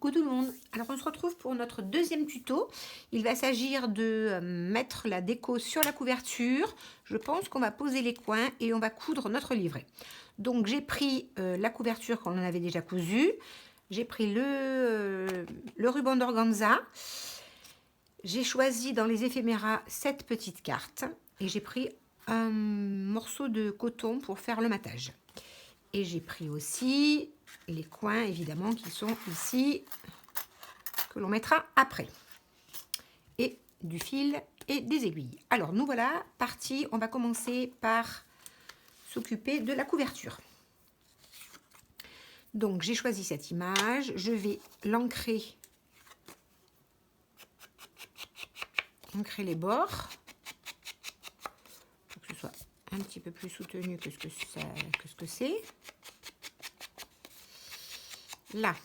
Coucou tout le monde. Alors on se retrouve pour notre deuxième tuto. Il va s'agir de mettre la déco sur la couverture. Je pense qu'on va poser les coins et on va coudre notre livret. Donc j'ai pris la couverture qu'on en avait déjà cousue. J'ai pris le ruban d'organza. J'ai choisi dans les éphéméras cette petite carte. Et j'ai pris un morceau de coton pour faire le matage. Et j'ai pris aussi les coins, évidemment, qui sont ici, que l'on mettra après. Et du fil et des aiguilles. Alors, nous voilà partis. On va commencer par s'occuper de la couverture. Donc, j'ai choisi cette image. Je vais l'ancrer. Ancrer les bords. Pour que ce soit un petit peu plus soutenu que ce que c'est. Là.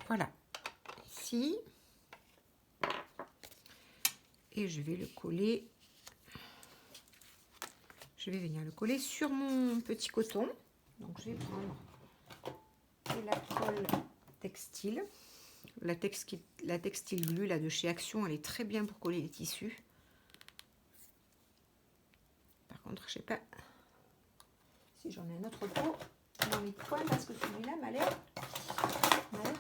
Voilà, ici, et je vais le coller, je vais venir le coller sur mon petit coton. Donc je vais prendre de la colle textile, la textile glue là de chez Action, elle est très bien pour coller les tissus. Par contre, je sais pas si j'en ai un autre pot dans les coins parce que celui-là m'a l'air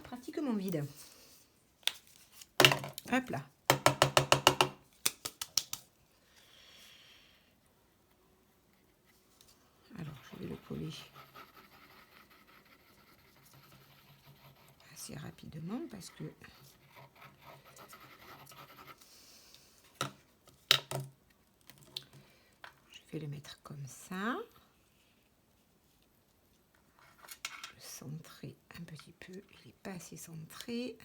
pratiquement vide. Hop là. Alors, je vais le coller assez rapidement parce que je vais le mettre comme ça. Le centrer un petit peu, il n'est pas assez centré.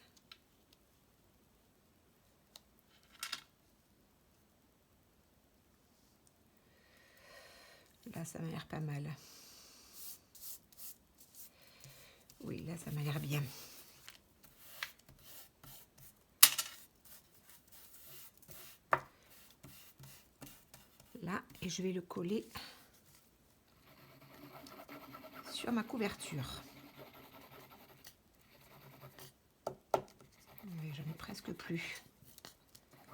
Là, ça m'a l'air pas mal. Oui, là, ça m'a l'air bien. Là, et je vais le coller sur ma couverture. Mais j'en ai presque plus.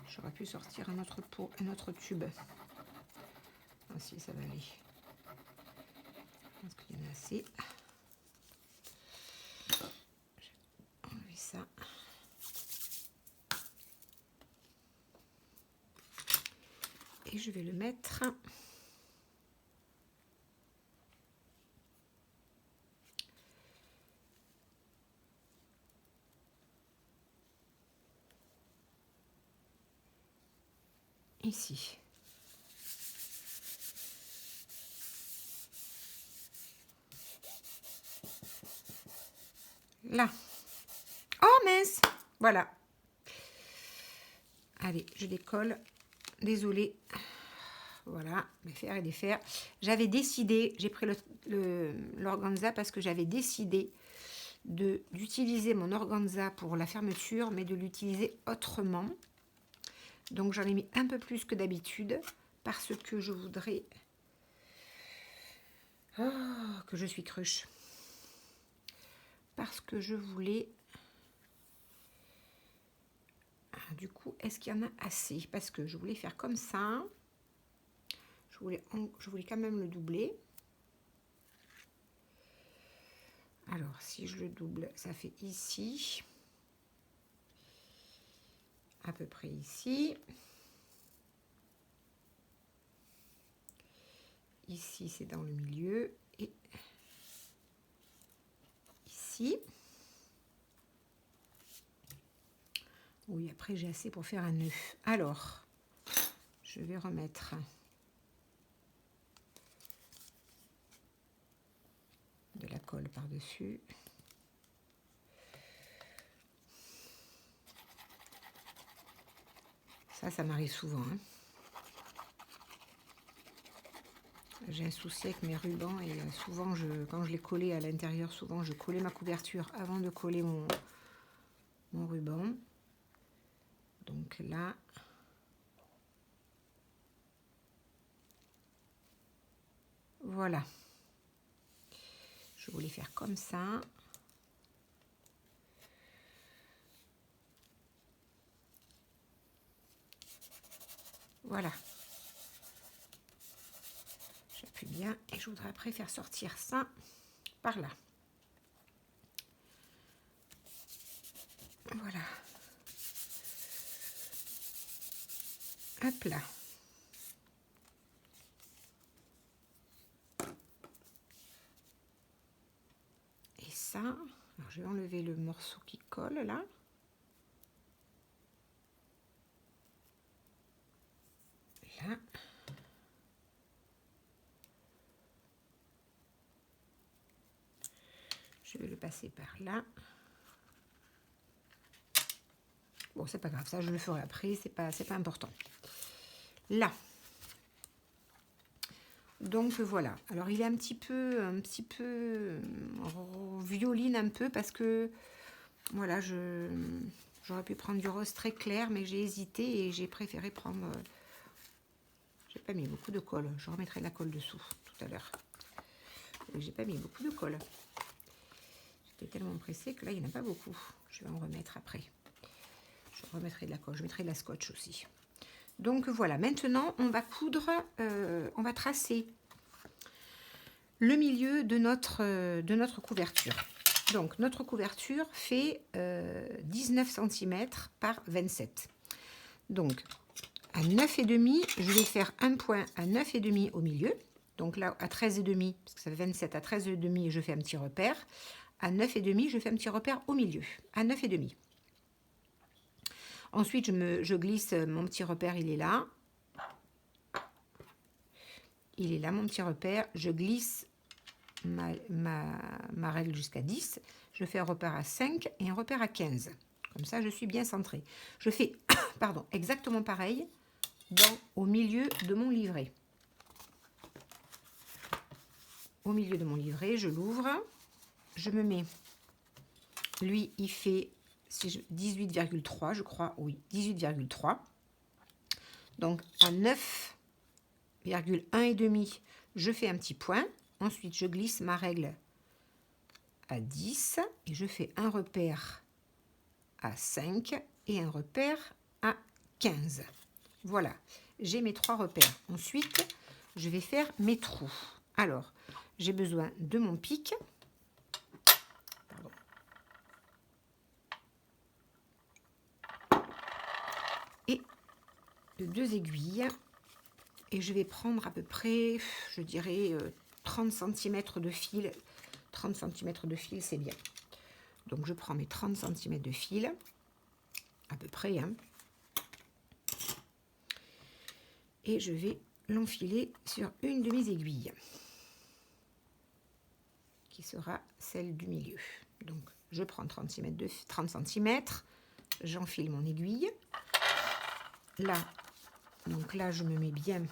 J'aurais pu sortir un autre pot, un autre tube. Ah si, ça va aller. Je pense qu'il y en a assez. Je vais enlever ça. Et je vais le mettre ici. Là. Oh mince! Voilà. Allez, je décolle. Désolée. Voilà, défaire et défaire. J'avais décidé, j'ai pris l'organza parce que j'avais décidé d'utiliser mon organza pour la fermeture, mais de l'utiliser autrement. Donc j'en ai mis un peu plus que d'habitude parce que je voudrais... Oh, que je suis cruche. Parce que je voulais... Ah, du coup, est-ce qu'il y en a assez? Parce que je voulais faire comme ça. Je voulais quand même le doubler. Alors, si je le double, ça fait ici. À peu près ici. Ici, c'est dans le milieu. Et ici. Oui, après, j'ai assez pour faire un nœud. Alors, je vais remettre... de la colle par-dessus. Ça m'arrive souvent. Hein. J'ai un souci avec mes rubans et souvent, quand je les collais à l'intérieur, souvent je collais ma couverture avant de coller mon ruban. Donc là, voilà. Je voulais faire comme ça. Voilà. J'appuie bien et je voudrais après faire sortir ça par là. Voilà. Hop là. Et ça, alors je vais enlever le morceau qui colle là. Là. Je vais le passer par là. Bon, c'est pas grave, ça je le ferai après, c'est pas important. Là. Donc voilà. Alors il est un petit peu violine un peu parce que voilà, j'aurais pu prendre du rose très clair, mais j'ai hésité et j'ai préféré prendre. J'ai pas mis beaucoup de colle. Je remettrai de la colle dessous tout à l'heure. J'ai pas mis beaucoup de colle. J'étais tellement pressée que là il n'y en a pas beaucoup. Je vais en remettre après. Je remettrai de la colle. Je mettrai de la scotch aussi. Donc voilà, maintenant on va coudre, on va tracer le milieu de notre couverture. Donc notre couverture fait 19 cm par 27. Donc à 9,5, je vais faire un point à 9,5 au milieu. Donc là à 13,5, parce que ça fait 27 à 13,5, je fais un petit repère. À 9,5, je fais un petit repère au milieu, à 9,5. Ensuite, je glisse mon petit repère, il est là. Il est là, mon petit repère. Je glisse ma règle jusqu'à 10. Je fais un repère à 5 et un repère à 15. Comme ça, je suis bien centrée. Je fais pardon, exactement pareil au milieu de mon livret. Au milieu de mon livret, je l'ouvre. Je me mets... Lui, il fait 18,3, je crois. Oui, 18,3. Donc, à 9,1 et demi, je fais un petit point. Ensuite, je glisse ma règle à 10 et je fais un repère à 5 et un repère à 15. Voilà, j'ai mes 3 repères. Ensuite, je vais faire mes trous. Alors, j'ai besoin de mon pic. Et de 2 aiguilles. Et je vais prendre à peu près, je dirais, 30 cm de fil. 30 cm de fil, c'est bien. Donc, je prends mes 30 cm de fil, à peu près, hein. Et je vais l'enfiler sur une de mes aiguilles, qui sera celle du milieu. Donc, je prends 30 cm, j'enfile mon aiguille. Là, donc là, je me mets bien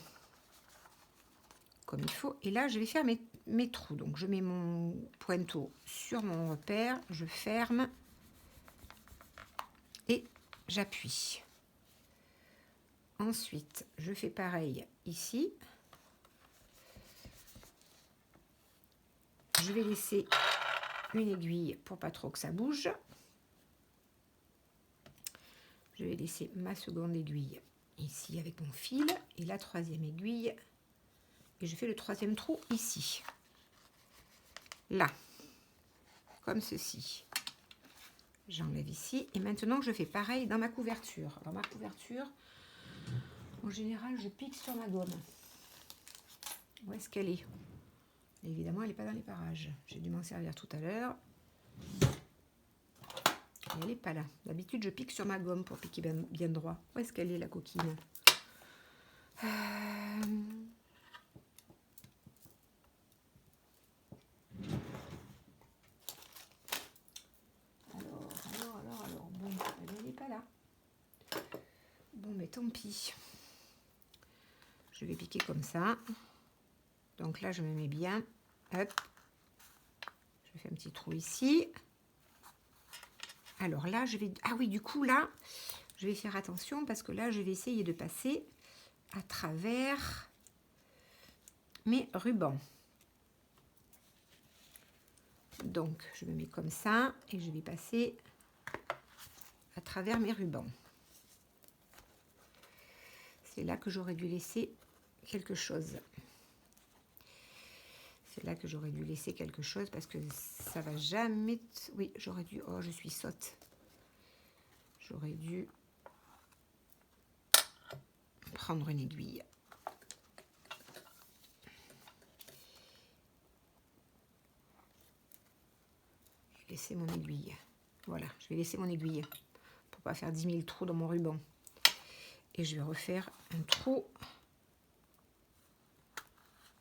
comme il faut. Et là, je vais faire mes trous. Donc, je mets mon pointeau sur mon repère, je ferme et j'appuie. Ensuite, je fais pareil ici. Je vais laisser une aiguille pour pas trop que ça bouge. Je vais laisser ma seconde aiguille ici avec mon fil et la troisième aiguille. Et je fais le troisième trou ici. Là, comme ceci. J'enlève ici. Et maintenant, je fais pareil dans ma couverture. Dans ma couverture, en général, je pique sur ma gomme. Où est-ce qu'elle est? Évidemment, elle n'est pas dans les parages. J'ai dû m'en servir tout à l'heure. Et elle n'est pas là. D'habitude, je pique sur ma gomme pour piquer bien droit. Où est-ce qu'elle est, la coquine? Alors. Bon, elle n'est pas là. Bon, mais tant pis. Je vais piquer comme ça. Donc là, je me mets bien. Hop. Je fais un petit trou ici. Alors là, je vais... Ah oui, du coup, là, je vais faire attention parce que là, je vais essayer de passer à travers mes rubans. Donc, je me mets comme ça et je vais passer à travers mes rubans. C'est là que j'aurais dû laisser quelque chose. C'est là que j'aurais dû laisser quelque chose parce que ça va jamais... Oui, j'aurais dû... Oh, je suis sotte. J'aurais dû prendre une aiguille. Laisser mon aiguille. Voilà, je vais laisser mon aiguille pour pas faire 10 000 trous dans mon ruban. Et je vais refaire un trou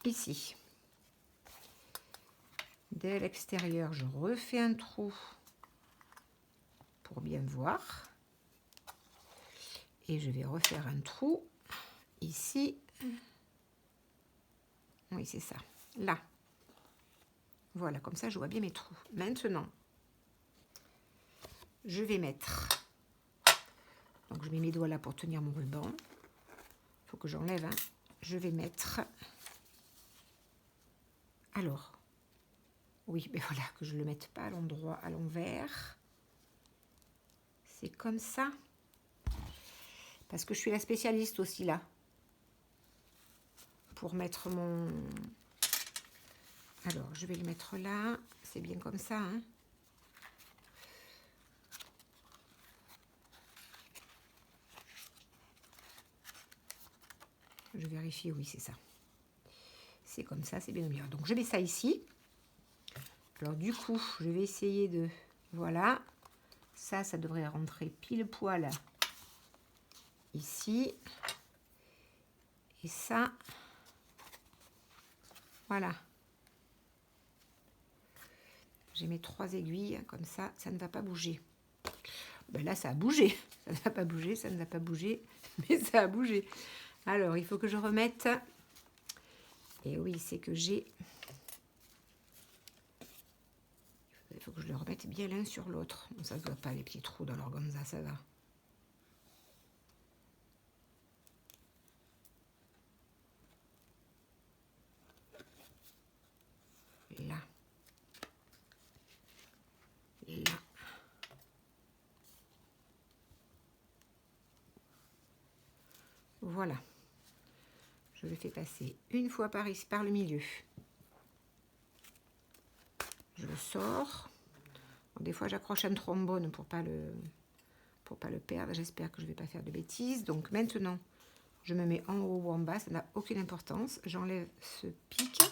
ici. Dès l'extérieur, je refais un trou pour bien voir. Et je vais refaire un trou ici. Oui, c'est ça. Là. Voilà, comme ça, je vois bien mes trous. Maintenant, je vais mettre... Donc, je mets mes doigts là pour tenir mon ruban. Il faut que j'enlève. Hein. Je vais mettre... Alors, oui, mais voilà, que je ne le mette pas à l'endroit, à l'envers. C'est comme ça. Parce que je suis la spécialiste aussi là. Pour mettre mon... Alors, je vais le mettre là. C'est bien comme ça, hein. Je vérifie, oui, c'est ça. C'est comme ça, c'est bien bien. Donc, je mets ça ici. Alors, du coup, je vais essayer de... Voilà. Ça devrait rentrer pile poil ici. Et ça... Voilà. J'ai mes 3 aiguilles, comme ça ne va pas bouger. Ben là, ça a bougé. Ça ne va pas bouger, ça ne va pas bouger, mais ça a bougé. Alors, il faut que je remette... Et oui, c'est que j'ai... Il faut que je le remette bien l'un sur l'autre. Bon, ça ne se voit pas, les petits trous dans l'organza, ça va. Là. Là. Voilà. Je le fais passer une fois par ici, par le milieu. Je le sors. Bon, des fois, j'accroche un trombone pour pas le perdre. J'espère que je ne vais pas faire de bêtises. Donc maintenant, je me mets en haut ou en bas. Ça n'a aucune importance. J'enlève ce pic.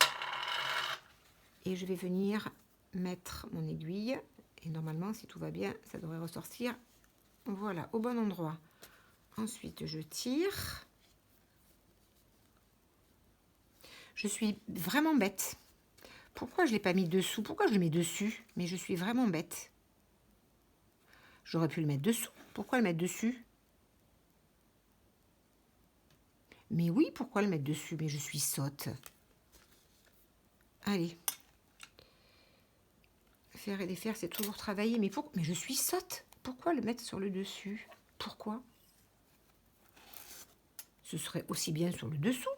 Et je vais venir mettre mon aiguille. Et normalement, si tout va bien, ça devrait ressortir. Voilà, au bon endroit. Ensuite, je tire. Je suis vraiment bête. Pourquoi je ne l'ai pas mis dessous? Pourquoi je le mets dessus? Mais je suis vraiment bête. J'aurais pu le mettre dessous. Pourquoi le mettre dessus? Mais oui, pourquoi le mettre dessus? Mais je suis sotte. Allez. Faire et défaire, c'est toujours travailler. Mais je suis sotte. Pourquoi le mettre sur le dessus? Pourquoi? Ce serait aussi bien sur le dessous.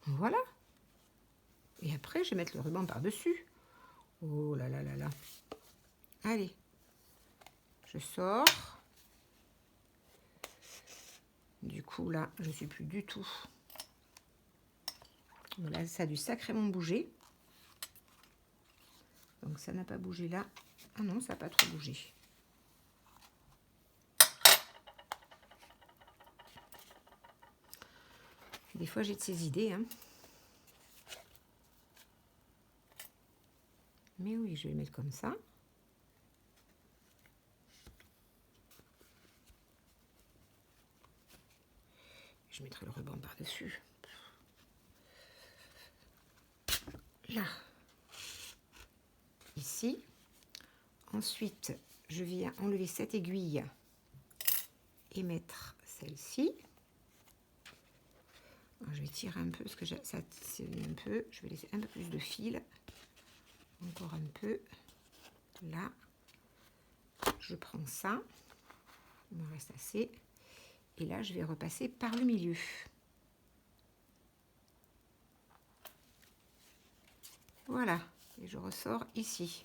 Voilà. Et après, je vais mettre le ruban par-dessus. Oh là là là là. Allez. Je sors. Du coup, là, je ne suis plus du tout. Là, ça a dû sacrément bouger. Donc, ça n'a pas bougé là. Ah non, ça n'a pas trop bougé. Des fois, j'ai de ces idées, hein. Mais oui, je vais le mettre comme ça. Je mettrai le ruban par-dessus. Là. Ici. Ensuite, je viens enlever cette aiguille et mettre celle-ci. Je vais tirer un peu parce que ça tire un peu. Je vais laisser un peu plus de fil. Encore un peu. Là. Je prends ça. Il me reste assez. Et là, je vais repasser par le milieu. Voilà, et je ressors ici.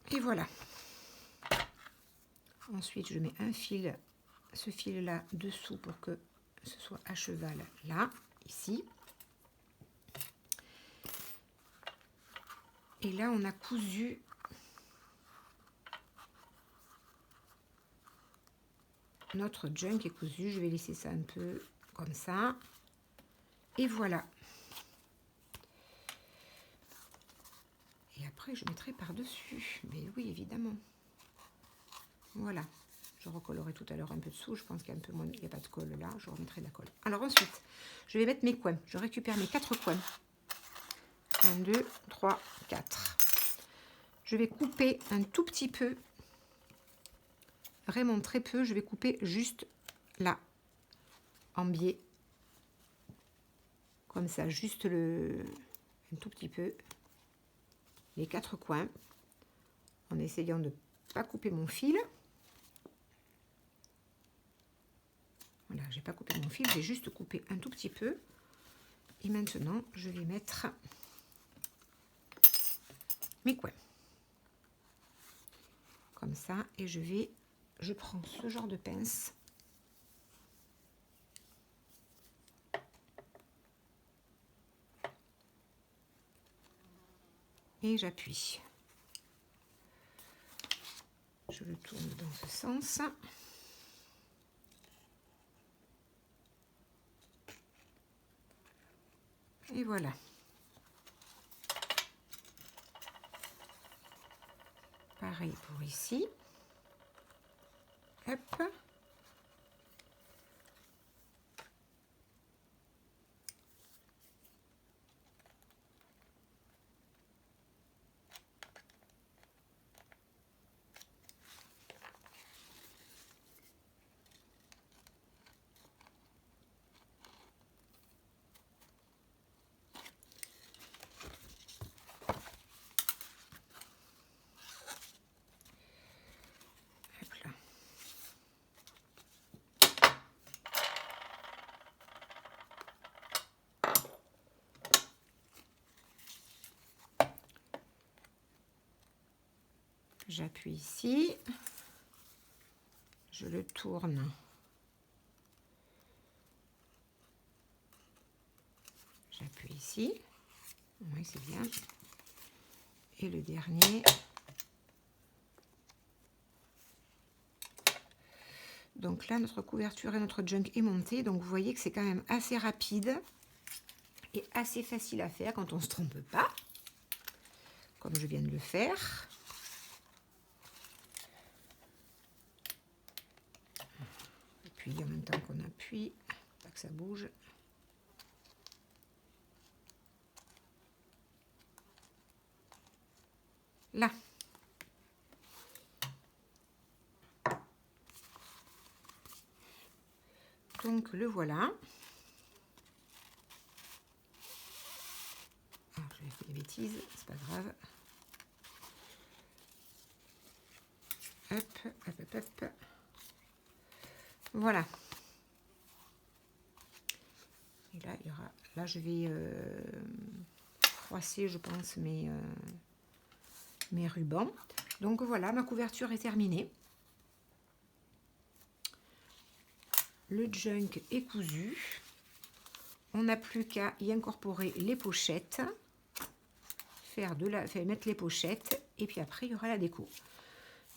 Et voilà. Ensuite, je mets un fil, ce fil-là dessous pour que ce soit à cheval là, ici. Et là, on a cousu notre junk est cousu. Je vais laisser ça un peu comme ça. Et voilà. Et après, je mettrai par-dessus. Mais oui, évidemment. Voilà. Je recollerai tout à l'heure un peu dessous. Je pense qu'il y a un peu moins, il n'y a pas de colle là. Je remettrai de la colle. Alors ensuite, je vais mettre mes coins. Je récupère mes 4 coins. 1, 2, 3, 4. Je vais couper un tout petit peu. Vraiment très peu. Je vais couper juste là. En biais. Comme ça, juste un tout petit peu. Les 4 coins. En essayant de ne pas couper mon fil. Voilà, j'ai pas coupé mon fil, j'ai juste coupé un tout petit peu. Et maintenant, je vais mettre mes coins. Comme ça, et je prends ce genre de pince. Et j'appuie. Je le tourne dans ce sens. Et voilà. Pareil pour ici. Hop. J'appuie ici, je le tourne, j'appuie ici, oui c'est bien, et le dernier, donc là notre couverture et notre junk est montée, donc vous voyez que c'est quand même assez rapide et assez facile à faire quand on ne se trompe pas, comme je viens de le faire. En même temps qu'on appuie, pas que ça bouge. Là. Donc le voilà. Ah, j'ai fait des bêtises, c'est pas grave. Hop, hop, hop, hop. Voilà. Et là, il y aura. Là, je vais froisser, je pense, mes rubans. Donc voilà, ma couverture est terminée. Le junk est cousu. On n'a plus qu'à y incorporer les pochettes, mettre les pochettes, et puis après, il y aura la déco.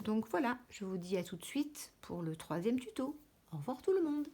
Donc voilà, je vous dis à tout de suite pour le 3e tuto. Au revoir tout le monde.